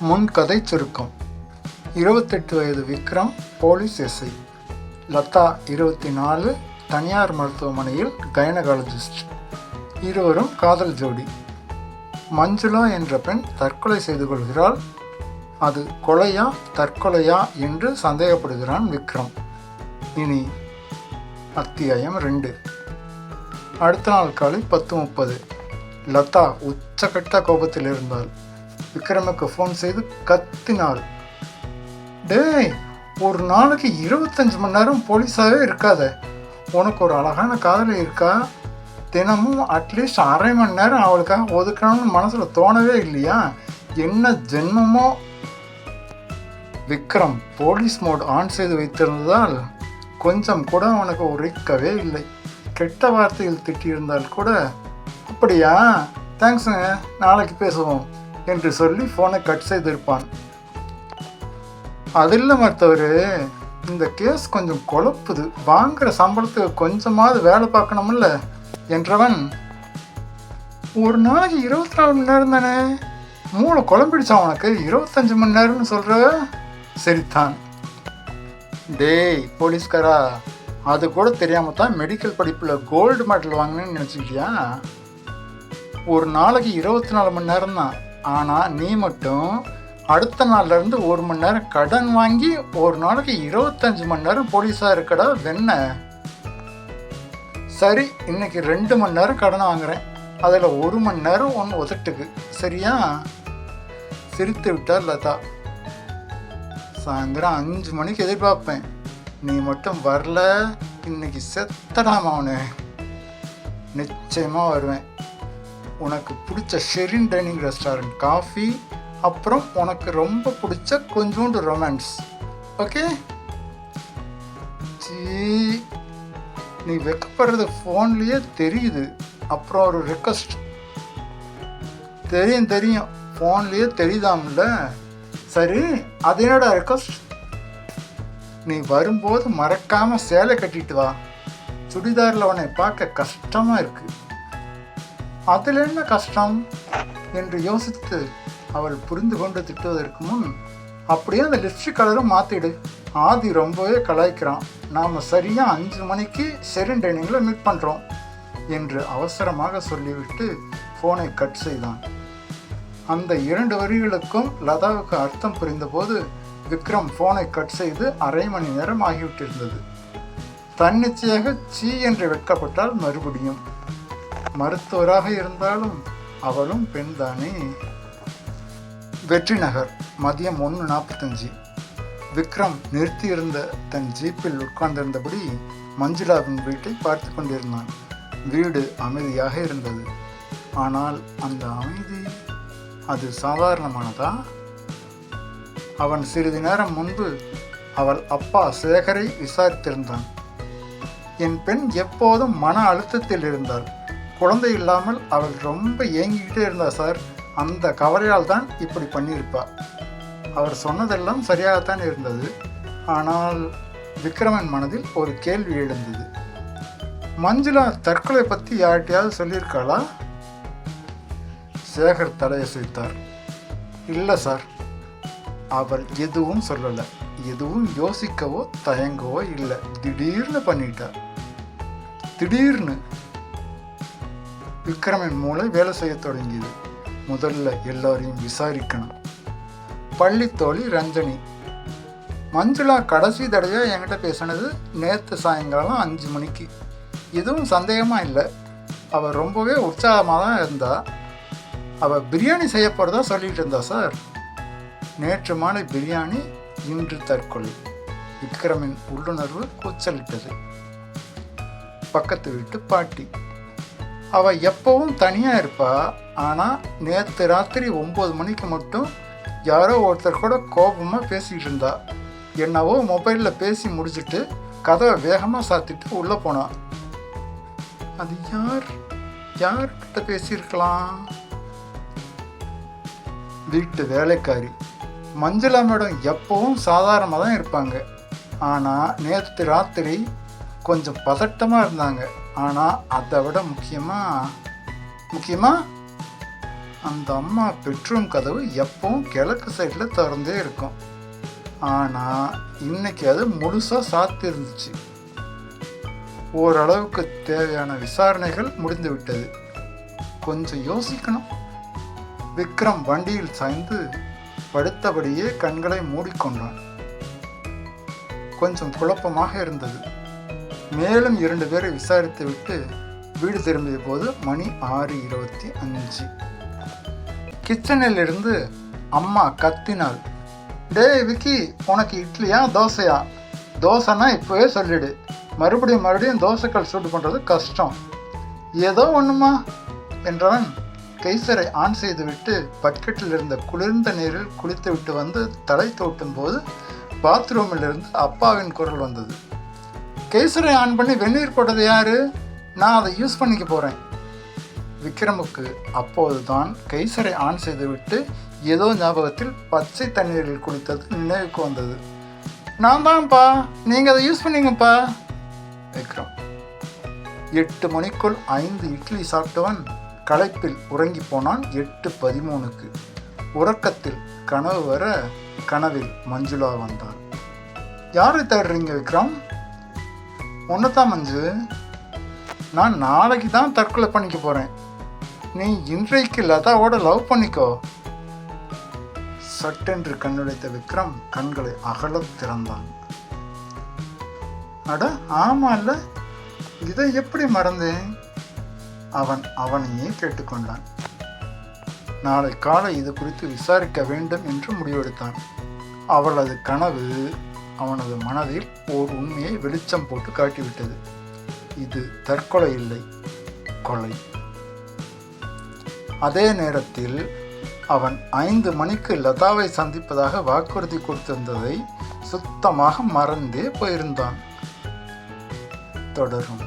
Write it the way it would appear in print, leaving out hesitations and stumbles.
முன்கதை சுருக்கம். 28 வயது Vikram police SI, Latha 24, தனியார் மருத்துவமனையில் கைனகாலஜிஸ்ட். இருவரும் காதல் ஜோடி. மஞ்சுளா என்ற பெண் தற்கொலை செய்து கொள்கிறாள். அது கொலையா தற்கொலையா என்று சந்தேகப்படுகிறான் விக்ரம். இனி அத்தியாயம் 2. அடுத்த நாள் காலை 10:30. லதா உச்சகட்ட கோபத்தில் இருந்தாள். விக்ரமுக்கு ஃபோன் செய்து கத்தினாள். டேய், ஒரு நாளைக்கு 25 மணி நேரம் போலீஸாகவே இருக்காத. உனக்கு ஒரு அழகான காதலி இருக்கா? தினமும் அட்லீஸ்ட் அரை மணி நேரம் அவளுக்காக ஒதுக்கணும்னு மனசில் தோணவே இல்லையா? என்ன ஜென்மமோ! விக்ரம் போலீஸ் மோட் ஆன் செய்து வைத்திருந்ததால் கொஞ்சம் கூட அவனுக்கு உரைக்கவே இல்லை. கெட்ட வார்த்தையில் திட்டியிருந்தால் கூட, அப்படியா, தேங்க்ஸுங்க, நாளைக்கு பேசுவோம் என்று சொல்லி ஃபோனை கட் செய்திருப்பான். அதில் மற்றவர், இந்த கேஸ் கொஞ்சம் குழப்புது, வாங்குகிற சம்பளத்துக்கு கொஞ்சமாவது வேலை பார்க்கணும்ல என்றவன், ஒரு நாளைக்கு 24 மணி நேரம் தானே, மூளை குழம்பிடுச்சான் உனக்கு, 25 மணி நேரம்னு சொல்கிற? சரித்தான். டேய் போலீஸ்காரா, அது கூட தெரியாமல் தான் மெடிக்கல் படிப்பில் கோல்டு மெடல் வாங்கினேன்னு நினச்சிக்கிட்டியா? ஒரு நாளைக்கு 24 மணி நேரம் தான். ஆனால் நீ மட்டும் அடுத்த நாள்லேருந்து 1 மணி நேரம் கடன் வாங்கி ஒரு நாளைக்கு 25 மணி நேரம் போலீஸாக இருக்கடா வெண்ண. சரி, இன்னைக்கு 2 மணி நேரம் கடன் வாங்குறேன், அதில் 1 மணி நேரம் ஒன்று ஒதுட்டுக்கு, சரியா? சிரித்து விட்டார் லதா. சாயந்தரம் 5 மணிக்கு எதிர்பார்ப்பேன், நீ மட்டும் வரல, இன்னைக்கு செத்தடாமா அவனு. நிச்சயமாக வருவேன். உனக்கு பிடிச்ச ஷெரின் டைனிங் ரெஸ்டாரண்ட் காஃபி, அப்புறம் உனக்கு ரொம்ப பிடிச்ச கொஞ்சோண்டு ரொமான்ஸ். ஓகே? நீ வெக்கப்படுறது ஃபோன்லேயே தெரியுது. அப்புறம் ஒரு ரெக்வஸ்ட். தெரியும், ஃபோன்லேயே தெரியுதாம்ல. சரி, அது என்னடா ரெக்வஸ்ட்? நீ வரும்போது மறக்காமல் சேலை கட்டிட்டு வா. சுடிதாரில் உன்னை பார்க்க கஷ்டமாக இருக்குது. அதில் என்ன கஷ்டம் என்று யோசித்து அவள் புரிந்து கொண்டு திட்டுவதற்கு முன், அப்படியே அந்த லிப்ஸ்டிக் கலரும் மாற்றிடு, ஆதி ரொம்பவே கலாய்க்கிறான், நாம் சரியாக 5 மணிக்கு ஷெரின் டைனிங்கில் மீட் பண்ணுறோம் என்று அவசரமாக சொல்லிவிட்டு ஃபோனை கட் செய்தான். அந்த 2 வரிகளுக்கும் லதாவுக்கு அர்த்தம் புரிந்தபோது விக்ரம் ஃபோனை கட் செய்து அரை மணி நேரம் ஆகிவிட்டிருந்தது. தன்னிச்சையாக சீ என்று வெட்கப்பட்டால் மறுபடியும். மருத்துவராக இருந்தாலும் அவளும் பெண்தானே. வெற்றி நகர், மதியம் 1:45. விக்ரம் நிறுத்தியிருந்த தன் ஜீப்பில் உட்கார்ந்திருந்தபடி மஞ்சுளாவின் வீட்டை பார்த்து கொண்டிருந்தான். வீடு அமைதியாக இருந்தது. ஆனால் அந்த அமைதி, அது சாதாரணமானதா? அவன் சிறிது நேரம் முன்பு அவள் அப்பா சேகரை விசாரித்திருந்தான். என் பெண் எப்போதும் மன அழுத்தத்தில் இருந்தாள். குழந்தை இல்லாமல் அவள் ரொம்ப ஏங்கிக்கிட்டே இருந்தா சார். அந்த கவலையால் தான் இப்படி பண்ணியிருப்பா. அவர் சொன்னதெல்லாம் சரியாகத்தான் இருந்தது. ஆனால் விக்ரமன் மனதில் ஒரு கேள்வி எழுந்தது. மஞ்சுளா தற்கொலை பற்றி யார்கிட்டையாவது சொல்லியிருக்காளா? சேகர் தலையசைத்தார். இல்லை சார், அவள் எதுவும் சொல்லலை. எதுவும் யோசிக்கவோ தயங்கவோ இல்லை. திடீர்னு பண்ணிட்டா. திடீர்னு. விக்ரமின் மூளை வேலை செய்ய தொடங்கியது. முதல்ல எல்லாரையும் விசாரிக்கணும். பள்ளித்தோழி ரஞ்சனி. மஞ்சுளா கடைசி தடவையாக என்கிட்ட பேசினது நேற்று சாயங்காலம் 5 மணிக்கு. எதுவும் சந்தேகமாக இல்லை. அவள் ரொம்பவே உற்சாகமாக தான் இருந்தா. அவள் பிரியாணி செய்ய போகிறதா சொல்லிகிட்டு இருந்தா சார். நேற்று மாலை பிரியாணி, இன்று தற்கொலை. விக்ரமின் உள்ளுணர்வு கூச்சலிட்டது. பக்கத்து வீட்டு பாட்டி. அவள் எப்பவும் தனியாக இருப்பா. ஆனால் நேற்று ராத்திரி 9 மணிக்கு மட்டும் யாரோ ஒருத்தர் கூட கோபமாக பேசிகிட்டு இருந்தா. என்னவோ மொபைலில் பேசி முடிச்சுட்டு கதவை வேகமாக சாத்திட்டு உள்ளே போனான். அது யார்கிட்ட பேசியிருக்கலாம்? வீட்டு வேலைக்காரி. மஞ்சுளா மேடம் எப்பவும் சாதாரணமாக தான் இருப்பாங்க. ஆனால் நேற்று ராத்திரி கொஞ்சம் பதட்டமாக இருந்தாங்க. ஆனால் அதை விட முக்கியமாக அந்த அம்மா பெட்ரூம் கதவு எப்பவும் கிழக்கு சைடில் திறந்தே இருக்கும். ஆனால் இன்னைக்கு அது முழுசாக சாத்தி இருந்துச்சு. ஓரளவுக்கு தேவையான விசாரணைகள் முடிந்து விட்டது. கொஞ்சம் யோசிக்கணும். விக்ரம் வண்டியில் சாய்ந்து படுத்தபடியே கண்களை மூடிக்கொண்டான். கொஞ்சம் குழப்பமாக இருந்தது. மேலும் 2 பேரை விசாரித்து விட்டு வீடு திரும்பிய போது மணி 6:25. கிச்சனில் இருந்து அம்மா கத்தினாள். டேய் விக்கி, உனக்கு இட்லியா தோசையா? தோசைன்னா இப்போவே சொல்லிடு. மறுபடியும் தோசைக்கல் சூடு பண்ணுறது கஷ்டம். ஏதோ ஒன்றுமா என்றவன் கைசரை ஆன் செய்துவிட்டு பக்கெட்டில் இருந்த குளிர்ந்த நீரில் குளித்து விட்டு வந்து தலை தோட்டும் போது பாத்ரூமில் இருந்து அப்பாவின் குரல் வந்தது. கைசரை ஆன் பண்ணி வெந்நீர் போட்டது யாரு? நான் அதை யூஸ் பண்ணிக்க போகிறேன். விக்ரமுக்கு அப்போது தான் கைசரை ஆன் செய்துவிட்டு ஏதோ ஞாபகத்தில் பச்சை தண்ணீரில் குளித்தது நினைவுக்கு வந்தது. நான் தான்ப்பா, நீங்கள் அதை யூஸ் பண்ணிங்கப்பா. விக்ரம் 8 மணிக்குள் 5 இட்லி சாப்பிட்டவன் களைப்பில் உறங்கி போனான். 8:13க்கு உறக்கத்தில் கனவு வர கனவில் மஞ்சுளா வந்தாள். யாரை தேடுறீங்க விக்ரம்? ஒன்றுதான் மஞ்சு. நான் நாளைக்கு தான் தற்கொலை பண்ணிக்க போகிறேன். நீ இன்றைக்கு லதாவோட லவ் பண்ணிக்கோ. சட்டென்று கண்ணுடைத்த விக்ரம் கண்களை அகலத் திறந்தான். அட ஆமா இல்ல, இதை எப்படி மறந்தேன்? அவன் அவனையே கேட்டுக்கொண்டான். நாளை காலை இது குறித்து விசாரிக்க வேண்டும் என்று முடிவெடுத்தான். அவளது கனவு அவனது மனதில் ஓர் உண்மையை வெளிச்சம் போட்டு காட்டிவிட்டது. இது தற்கொலை இல்லை, கொலை. அதே நேரத்தில் அவன் 5 மணிக்கு லதாவை சந்திப்பதாக வாக்குறுதி கொடுத்திருந்ததை சுத்தமாக மறந்தே போயிருந்தான். தொடரும்.